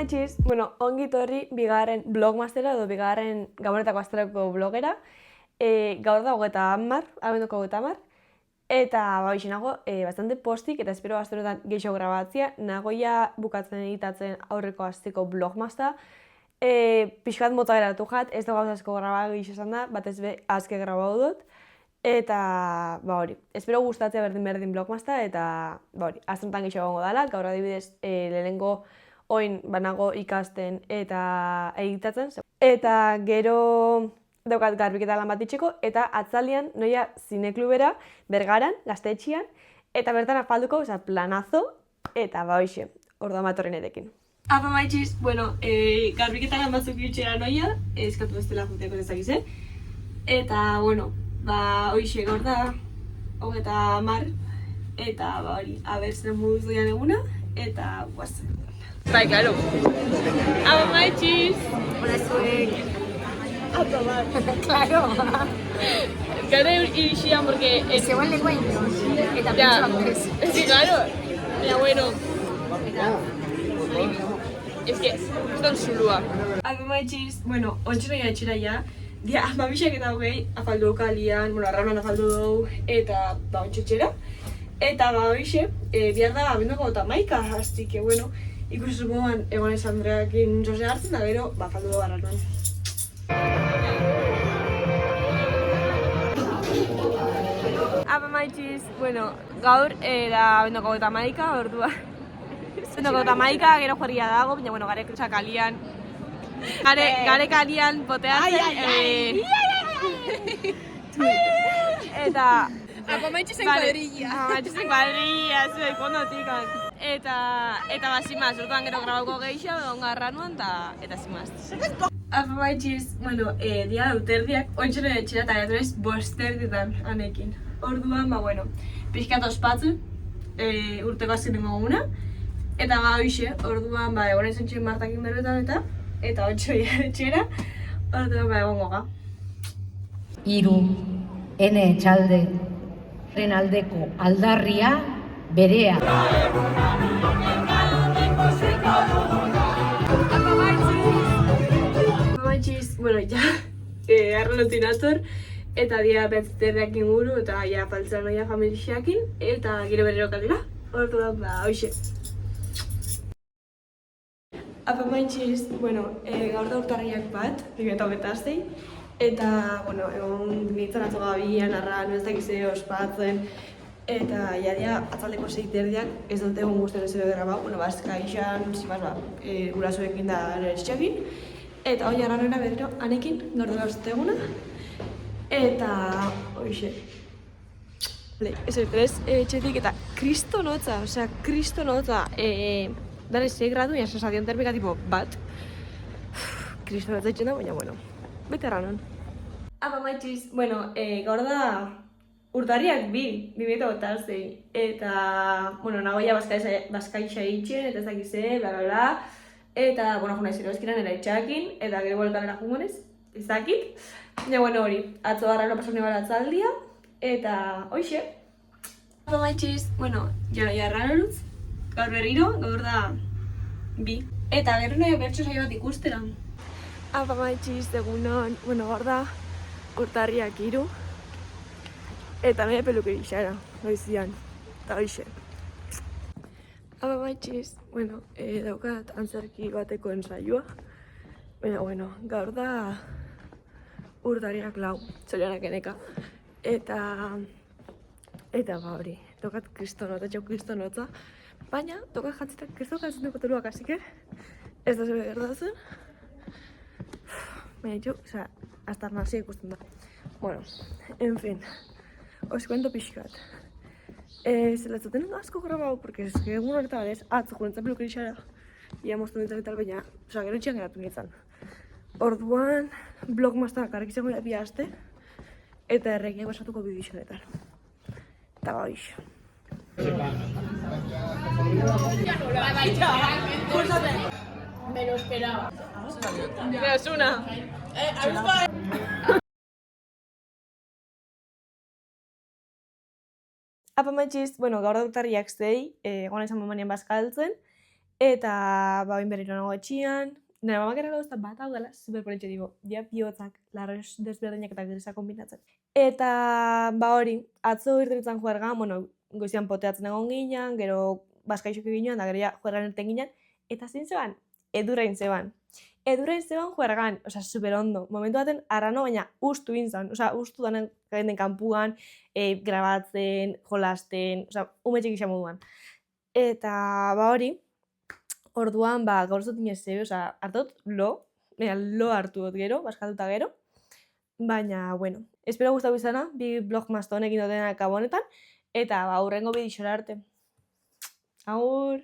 Maitxiz, ongi torri bigarren blogmastera edo bigarren gabonetako asterako blogera. Gaur da abenduko 30, eta nago bastante postik eta espero asterotan gehiago grabatzea. Nagoia bukatzen editatzen aurreko asteko blogmasta. Pixkat mota geratu jat, ez da gauza asko grabatu izan da, batez be azke grabatu dut. Eta, espero gustatzea berdin blogmasta, eta, asterotan gehiago gongo dala. Gaur adibidez, lehenengo oin banago ikasten eta editatzen. Eta gero daukat garbiketa lan bat itxeko, eta atzaldian noia zineklubera, Bergaran, Gaztetxean, eta bertan afalduko, planazo, eta orduan matorren edekin. Apa maitxiz, garbiketa lan batzuk itxera noia, eskatu bestela juteako dezakize. Eta, hoxe gaur da, 30, eta aber zer moduz doian eguna, eta guaz. Bai, claro. Apa maitxiz! Hola, zuek. Apa bar. Claro. Gara irixian, porque... Zegoen lengua indos, eta Ya. pentsu anglés. Sí, claro. Baina, bueno. Es que, eston zulua. Apa maitxiz, ontsi noia etxera ja. Dia, amabixak eta hogei, afaldu okalian, arraunan afaldu dugu, eta ontsi etxera. Eta bihar da abenduko 30, así que, ikusi moduan Egones Andreakin zose hartzen, da gero, faldu dugu arraunan. Apa maitxiz, gaur da abenduko 30, ordua. Abenduko 30, gero juerria dago, baina, garek kalian. Garek kalian poteatzen. Eta... Apa maitxizen kuadrilla. Apa maitxizen kuadrilla, zuek ondotikan. Eta bazimaz, urtuan gero grabauko gehiago, ongarranuan, eta zimaz. Apa maitxiz, dia uterdiak, ontsi noia etxera eta gaitu bosterditan anekin. Orduan, pixkat ospatzu, urteko azken goguna. Eta orduan, egonen zentzien martakin berbetan eta ontsi noia etxera, orduan, egongo ga. Hiru, ene txalde, ren aldeko aldarria, berea. Apa maitxiz, arrelotin ator, eta dia betziterriak inguru, eta faltzera noia familiakin, eta gero berriro kalera, orduan, hoxe. Apa maitxiz, gaur da urtarriak bat, 2026, eta, egon nintzen atzo gabian, arran, ez dakize ospatzen, eta jadia atzaldeko 6:30 ez dut egon guztien ez edo grabau, bazkaixan, gurasoekin da esxekin, eta hoi arranera berriro anekin, gaur dela osteguna, eta hoxe. Ez etxetik eta kristonotza, dara 6 gradu, ya sensazion termika tipo bat. Kristonotza itxen da, baina, bete arranon. Apa maitxiz, gaur da urtarriak 2026, eta, nagoia bazkaixa itxen, eta ez dakize, eta, juna izero eskiran era itxakin, eta gero bolkalera jungonez, ez dakit. Baina, hori, atzo arraro pasone bara atzaldia, eta hoxe. Apa maitxiz, jara jarrarorutz, gaur berriro, gaur da 2. Eta gero nahi bertso saio bat ikusteran. Apa maitxiz, egunon, gaur da urtarriak 3, eta nire pelukeri xara, goizian, eta hoxe. Apa maitxiz, daukat antzerki bateko ensaioa, baina, gaur da urtarriak 4, txolianak eneka, eta hori, daukat kristonotza, baina, daukat jatzitak kristokatzen dugu teruak, asike, ez da zebe gertatzen. Baina, hasta nazi ikusten da. En fin, os cuento pixkat. Zelatzuten asko grabau, porque es que egun horretan ez, atzo jurentzan pelukeri xara, ia moztu nintzen eta baina, gero itxean geratu nintzen. Orduan, blogmasta karrik izango da 2 aste, eta erregiak basatuko bidixonetan. Eta hoxe. Me lo esperaba. Menos una. Apa maitxiz, gaur da urtarriak 6, egon izan momenien bazkaltzen, Eta, ba, oin berriro nago etxian, nire mamak era gauzta bat hau dela, superpolitxe digo, ja bihotzak, larroz desberdinak eta grisa kombinatzen. Eta, ba hori, atzo irtenitzen juergan, bueno, goizian poteatzen egon ginen, gero baskaixok ginen, da gero ja juergan irten ginen, eta zein zeban? Edurrain zeban. Edurrain zeban juergan, osea, super ondo. Momentu baten, arrano, baina ustu inzan, osea, ustu danen garen kanpuan, grabatzen, jolasten, osea, umetxik isa moduan. Eta, ba hori, orduan, ba, gaur zut inez zebe, osea, hartot lo hartu dut gero, baskatuta gero, baina, bueno, espero gustatu izana, bi blog mazto honekin dutenak honetan, eta, ba, hurrengo bidixora arte. Agur!